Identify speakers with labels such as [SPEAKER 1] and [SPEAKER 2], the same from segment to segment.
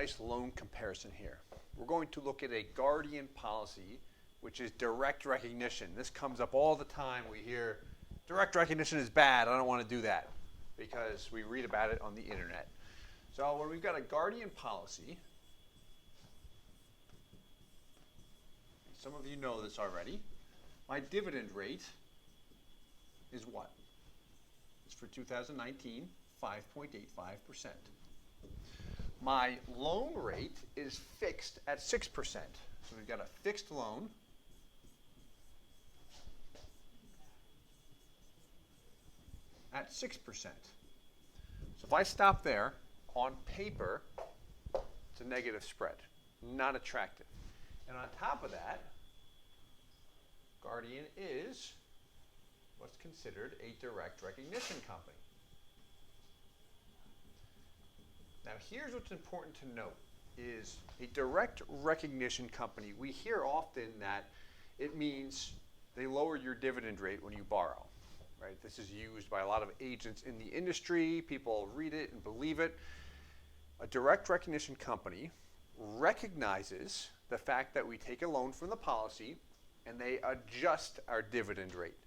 [SPEAKER 1] nice loan comparison here. We're going to look at a Guardian policy, which is direct recognition. This comes up all the time. We hear direct recognition is bad. I don't want to do that because we read about it on the internet. So when we've got a Guardian policy, some of you know this already, my dividend rate is what? It's for 2019, 5.85%. My loan rate is fixed at 6%. So we've got a fixed loan at 6%. So if I stop there, on paper, it's a negative spread, not attractive. And on top of that, Guardian is what's considered a direct recognition company. Now here's what's important to note is a direct recognition company, we hear often that it means they lower your dividend rate when you borrow. Right? This is used by a lot of agents in the industry. People read it and believe it. A direct recognition company recognizes the fact that we take a loan from the policy and they adjust our dividend rate.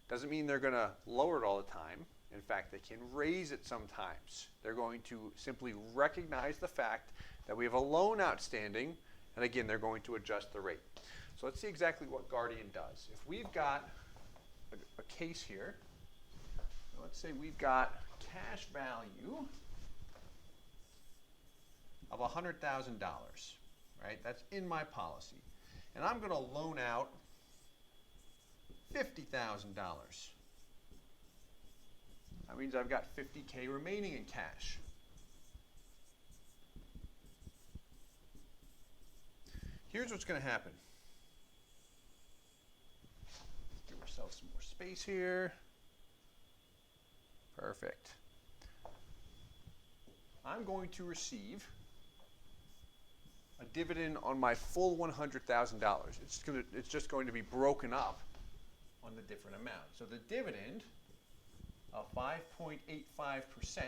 [SPEAKER 1] Doesn't mean they're going to lower it all the time. In fact, they can raise it sometimes. They're going to simply recognize the fact that we have a loan outstanding, and again, they're going to adjust the rate. So let's see exactly what Guardian does. If we've got a case here, let's say we've got cash value of $100,000, right? That's in my policy. And I'm going to loan out $50,000. That means I've got $50K remaining in cash. Here's what's going to happen. Give ourselves some more space here. Perfect. I'm going to receive a dividend on my full $100,000. It's just going to be broken up on the different amounts. So the dividend of 5.85%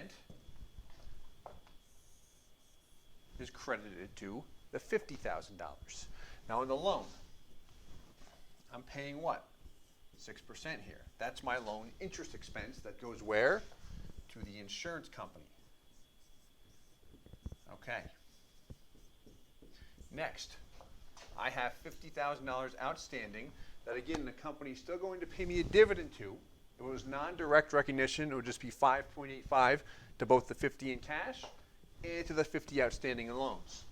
[SPEAKER 1] is credited to the $50,000. Now in the loan, I'm paying what? 6% here. That's my loan interest expense that goes where? To the insurance company. Okay. Next, I have $50,000 outstanding that again the company is still going to pay me a dividend to. If it was non-direct recognition, it would just be 5.85 to both the 50 in cash and to the 50 outstanding in loans.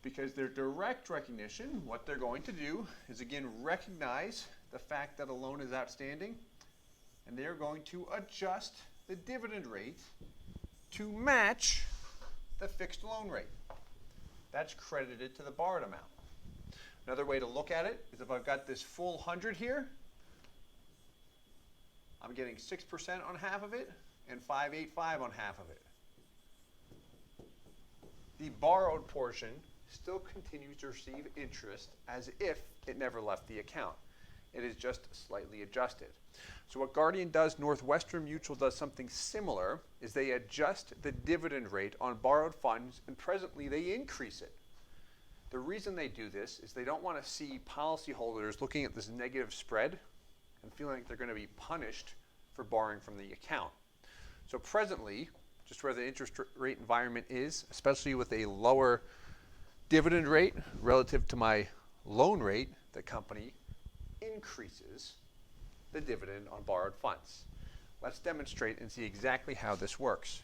[SPEAKER 1] Because they're direct recognition, what they're going to do is again recognize the fact that a loan is outstanding, and they're going to adjust the dividend rate to match the fixed loan rate. That's credited to the borrowed amount. Another way to look at it is if I've got this full 100 here, I'm getting 6% on half of it and 5.85 on half of it. The borrowed portion still continues to receive interest as if it never left the account. It is just slightly adjusted. So what Guardian does, Northwestern Mutual does something similar, is they adjust the dividend rate on borrowed funds and presently they increase it. The reason they do this is they don't want to see policyholders looking at this negative spread and feeling like they're going to be punished for borrowing from the account. So presently, just where the interest rate environment is, especially with a lower dividend rate relative to my loan rate, the company increases the dividend on borrowed funds. Let's demonstrate and see exactly how this works.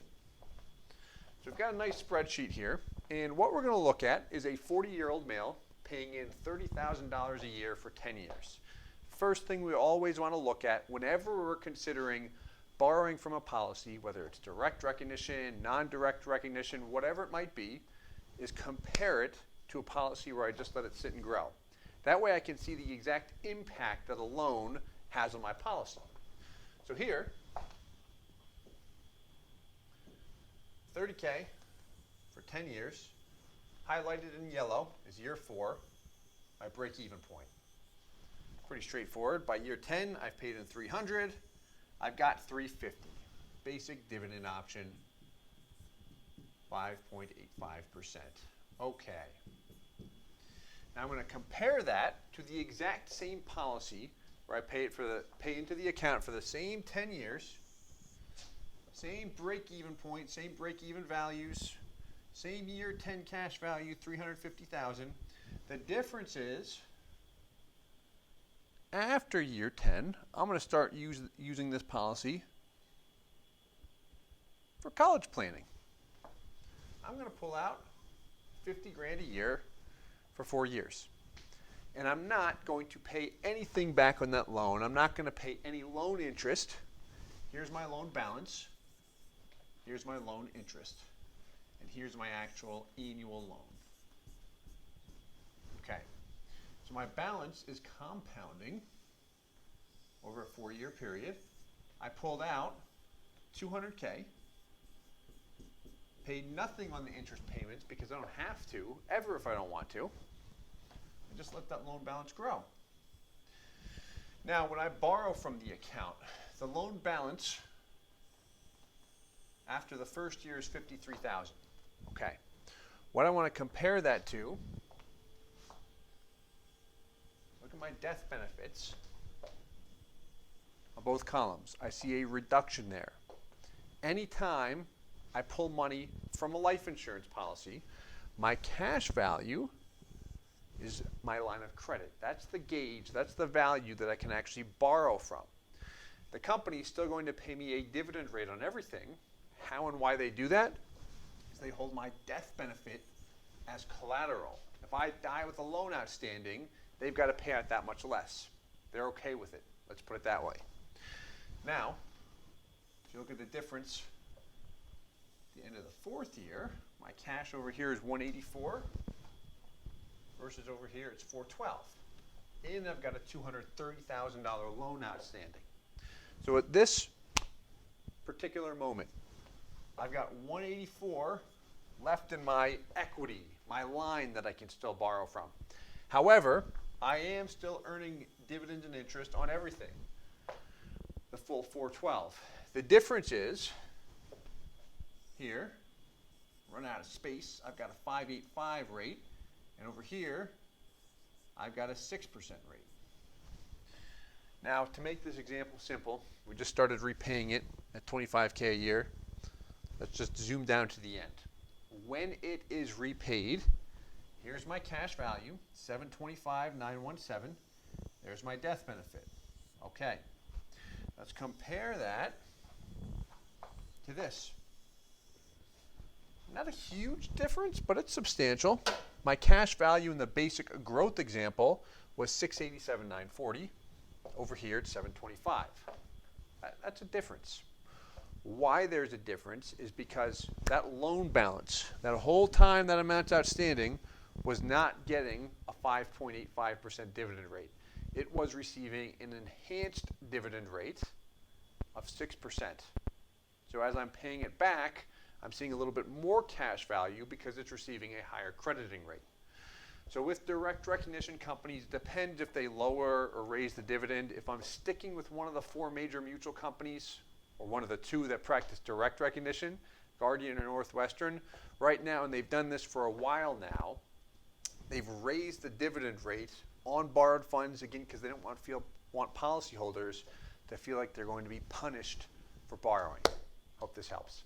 [SPEAKER 1] So we've got a nice spreadsheet here, and what we're going to look at is a 40-year-old male paying in $30,000 a year for 10 years. First thing we always want to look at whenever we're considering borrowing from a policy, whether it's direct recognition, non-direct recognition, whatever it might be, is compare it to a policy where I just let it sit and grow. That way I can see the exact impact that a loan has on my policy. So here, $30K for 10 years, highlighted in yellow is year 4, my break-even point. Pretty straightforward. By year 10, I've paid in $300. I've got $350. Basic dividend option 5.85%. Okay. Now I'm going to compare that to the exact same policy where I pay into the account for the same 10 years, same break-even point, same break-even values, same year 10 cash value, 350,000. The difference is after year 10, I'm going to start using this policy for college planning. I'm going to pull out 50 grand a year for 4 years. And I'm not going to pay anything back on that loan. I'm not going to pay any loan interest. Here's my loan balance. Here's my loan interest. And here's my actual annual loan. Okay. So my balance is compounding over a 4-year period. I pulled out $200K. Paid nothing on the interest payments because I don't have to, ever if I don't want to. And just let that loan balance grow. Now, when I borrow from the account, the loan balance after the first year is $53,000. Okay. What I want to compare that to, look at my death benefits on both columns. I see a reduction there. Anytime I pull money from a life insurance policy, my cash value is my line of credit. That's the gauge, that's the value that I can actually borrow from. The company is still going to pay me a dividend rate on everything. How and why they do that is they hold my death benefit as collateral. If I die with a loan outstanding, they've got to pay out that much less. They're okay with it. Let's put it that way. Now, if you look at the difference at the end of the 4th year, my cash over here is 184 versus over here it's 412. And I've got a $230,000 loan outstanding. So at this particular moment, I've got 184 left in my equity, my line that I can still borrow from. However, I am still earning dividends and interest on everything, the full 412. The difference is here, run out of space, I've got a 5.85 rate, and over here, I've got a 6% rate. Now, to make this example simple, we just started repaying it at $25K a year. Let's just zoom down to the end. When it is repaid, here's my cash value, $725,917. There's my death benefit. Okay. Let's compare that to this. Not a huge difference, but it's substantial. My cash value in the basic growth example was $687,940. Over here it's $725. That's a difference. Why there's a difference is because that loan balance, that whole time that amount's outstanding, was not getting a 5.85% dividend rate. It was receiving an enhanced dividend rate of 6%. So as I'm paying it back, I'm seeing a little bit more cash value because it's receiving a higher crediting rate. So with direct recognition companies, it depends if they lower or raise the dividend. If I'm sticking with one of the 4 major mutual companies, or one of the 2 that practice direct recognition, Guardian or Northwestern, right now, and they've done this for a while now, they've raised the dividend rate on borrowed funds, again, because they don't want policyholders to feel like they're going to be punished for borrowing. Hope this helps.